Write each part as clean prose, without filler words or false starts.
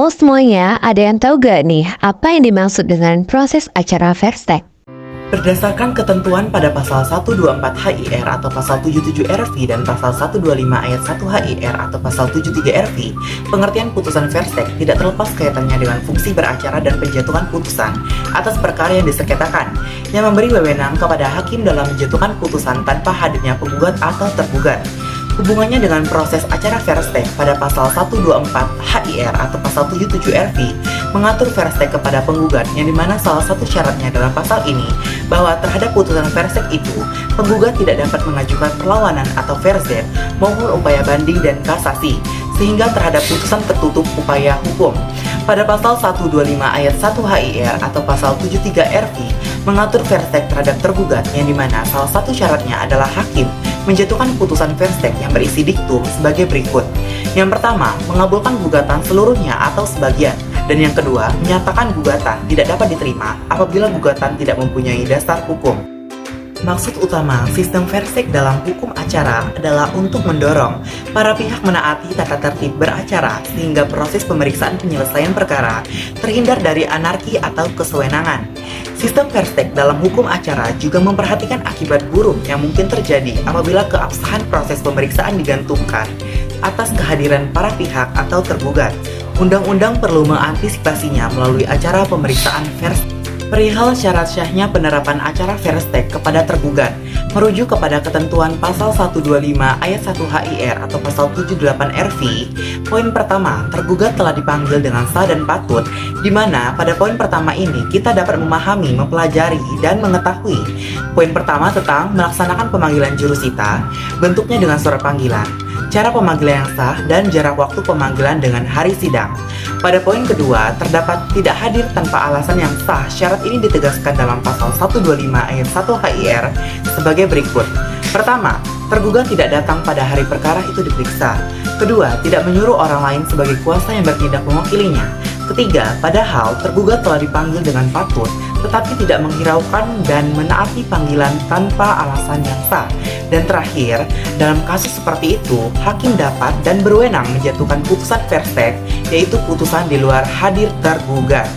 Halo semuanya, ada yang tahu gak nih apa yang dimaksud dengan proses acara Versteeg? Berdasarkan ketentuan pada pasal 124 HIR atau pasal 77 RV dan pasal 125 ayat 1 HIR atau pasal 73 RV, pengertian putusan Versteeg tidak terlepas kaitannya dengan fungsi beracara dan penjatuhan putusan atas perkara yang disengketakan, yang memberi wewenang kepada hakim dalam menjatuhkan putusan tanpa hadirnya penggugat atau tergugat. Hubungannya dengan proses acara Versteeg pada pasal 124 HIR atau pasal 77 RV mengatur Versteeg kepada penggugat, yang dimana salah satu syaratnya dalam pasal ini bahwa terhadap putusan Versteeg itu, penggugat tidak dapat mengajukan perlawanan atau verzet maupun upaya banding dan kasasi, sehingga terhadap putusan tertutup upaya hukum. Pada pasal 125 ayat 1 HIR atau pasal 73 RV mengatur Versteeg terhadap tergugat, yang dimana salah satu syaratnya adalah hakim menjatuhkan putusan Versteeg yang berisi diktum sebagai berikut. Yang pertama, mengabulkan gugatan seluruhnya atau sebagian. Dan yang kedua, menyatakan gugatan tidak dapat diterima apabila gugatan tidak mempunyai dasar hukum. Maksud utama sistem Versteeg dalam hukum acara adalah untuk mendorong para pihak menaati tata tertib beracara sehingga proses pemeriksaan penyelesaian perkara terhindar dari anarki atau kesewenangan. Sistem Versteeg dalam hukum acara juga memperhatikan akibat buruk yang mungkin terjadi apabila keabsahan proses pemeriksaan digantungkan atas kehadiran para pihak atau tergugat. Undang-undang perlu mengantisipasinya melalui acara pemeriksaan Versteeg. Perihal syarat syahnya penerapan acara Versteeg kepada tergugat, merujuk kepada ketentuan pasal 125 ayat 1 HIR atau pasal 78 RV. Poin pertama, tergugat telah dipanggil dengan sah dan patut, di mana pada poin pertama ini kita dapat memahami, mempelajari, dan mengetahui. Poin pertama tentang melaksanakan pemanggilan jurusita, bentuknya dengan surat panggilan, cara pemanggilan yang sah, dan jarak waktu pemanggilan dengan hari sidang. Pada poin kedua, terdapat tidak hadir tanpa alasan yang sah. Syarat ini ditegaskan dalam pasal 125 ayat 1 HIR sebagai berikut. Pertama, tergugat tidak datang pada hari perkara itu diperiksa. Kedua, tidak menyuruh orang lain sebagai kuasa yang bertindak mewakilinya. Ketiga, padahal tergugat telah dipanggil dengan patut, tetapi tidak menghiraukan dan menaati panggilan tanpa alasan yang sah. Dan terakhir, dalam kasus seperti itu, hakim dapat dan berwenang menjatuhkan putusan Versteeg, yaitu putusan di luar hadir tergugat.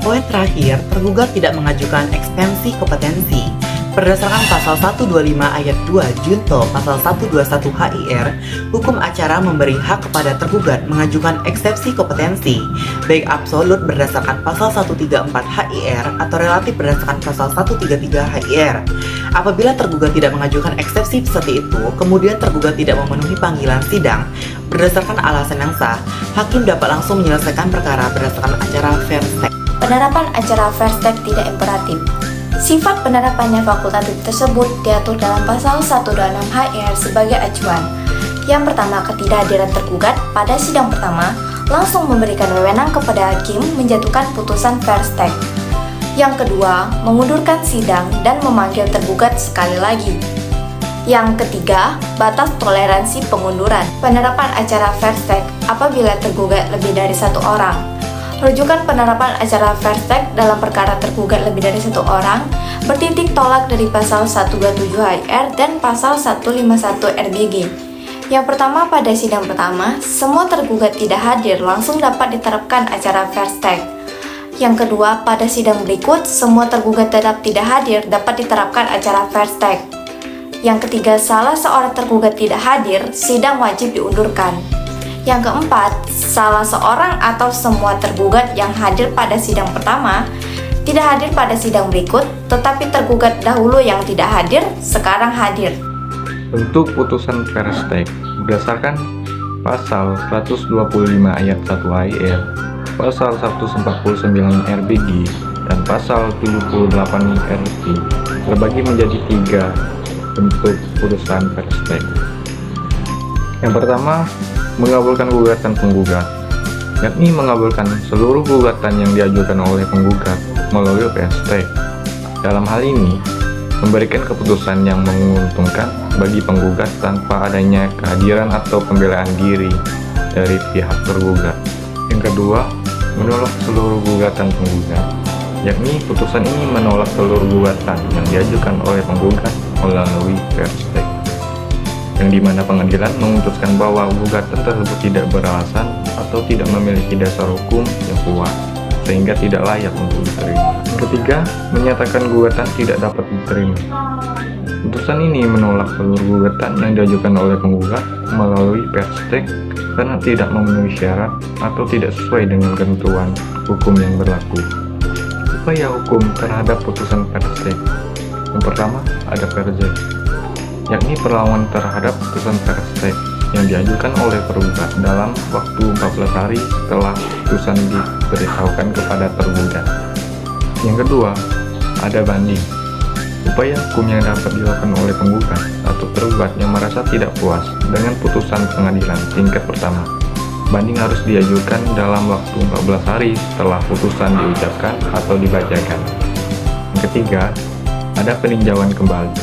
Poin terakhir, tergugat tidak mengajukan ekstensi kompetensi. Berdasarkan pasal 125 ayat 2 Junto pasal 121 HIR, hukum acara memberi hak kepada tergugat mengajukan eksepsi kompetensi, baik absolut berdasarkan pasal 134 HIR atau relatif berdasarkan pasal 133 HIR. Apabila tergugat tidak mengajukan eksepsi seperti itu, kemudian tergugat tidak memenuhi panggilan sidang berdasarkan alasan yang sah, hakim dapat langsung menyelesaikan perkara berdasarkan acara Versteeg. Penerapan acara Versteeg tidak imperatif. Sifat penerapannya fakultatif tersebut diatur dalam pasal 126 HIR sebagai acuan. Yang pertama, ketidakhadiran tergugat pada sidang pertama langsung memberikan wewenang kepada hakim menjatuhkan putusan Versteeg. Yang kedua, mengundurkan sidang dan memanggil tergugat sekali lagi. Yang ketiga, batas toleransi pengunduran. Penerapan acara Versteeg apabila tergugat lebih dari satu orang. Rujukan penerapan acara Versteeg dalam perkara tergugat lebih dari satu orang bertitik tolak dari pasal 127 HIR dan pasal 151 RBG. Yang pertama, pada sidang pertama, semua tergugat tidak hadir langsung dapat diterapkan acara Versteeg. Yang kedua, pada sidang berikut, semua tergugat tetap tidak hadir dapat diterapkan acara Versteeg. Yang ketiga, salah seorang tergugat tidak hadir, sidang wajib diundurkan. Yang keempat, salah seorang atau semua tergugat yang hadir pada sidang pertama tidak hadir pada sidang berikut, tetapi tergugat dahulu yang tidak hadir sekarang hadir. Bentuk putusan Versteeg berdasarkan pasal 125 ayat 1 HIR, pasal 149 RBG, dan pasal 78 RV terbagi menjadi 3 bentuk putusan Versteeg. Yang pertama, mengabulkan gugatan penggugat, yakni mengabulkan seluruh gugatan yang diajukan oleh penggugat melalui PST. Dalam hal ini, memberikan keputusan yang menguntungkan bagi penggugat tanpa adanya kehadiran atau pembelaan diri dari pihak tergugat. Yang kedua, menolak seluruh gugatan penggugat, yakni putusan ini menolak seluruh gugatan yang diajukan oleh penggugat melalui PST, yang dimana pengadilan memutuskan bahwa gugatan tersebut tidak beralasan atau tidak memiliki dasar hukum yang kuat, sehingga tidak layak untuk diterima. Yang ketiga, menyatakan gugatan tidak dapat diterima. Putusan ini menolak seluruh gugatan yang diajukan oleh penggugat melalui PST karena tidak memenuhi syarat atau tidak sesuai dengan ketentuan hukum yang berlaku. Upaya hukum terhadap putusan PST. Yang pertama, ada PRJ, yakni perlawanan terhadap putusan PST yang diajukan oleh tergugat dalam waktu 14 hari setelah putusan diberitahukan kepada tergugat. Yang kedua, ada banding. Upaya hukum yang dapat dilakukan oleh penggugat atau tergugat yang merasa tidak puas dengan putusan pengadilan tingkat pertama. Banding harus diajukan dalam waktu 14 hari setelah putusan diucapkan atau dibacakan. Yang ketiga, ada peninjauan kembali.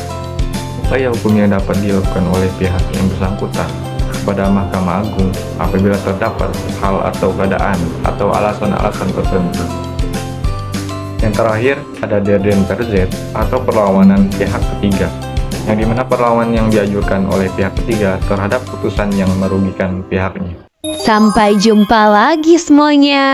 Upaya hukum yang dapat dilakukan oleh pihak yang bersangkutan kepada Mahkamah Agung apabila terdapat hal atau keadaan atau alasan-alasan tertentu. Yang terakhir, ada Derden PRZ atau perlawanan pihak ketiga, yang dimana perlawanan yang diajukan oleh pihak ketiga terhadap putusan yang merugikan pihaknya. Sampai jumpa lagi semuanya.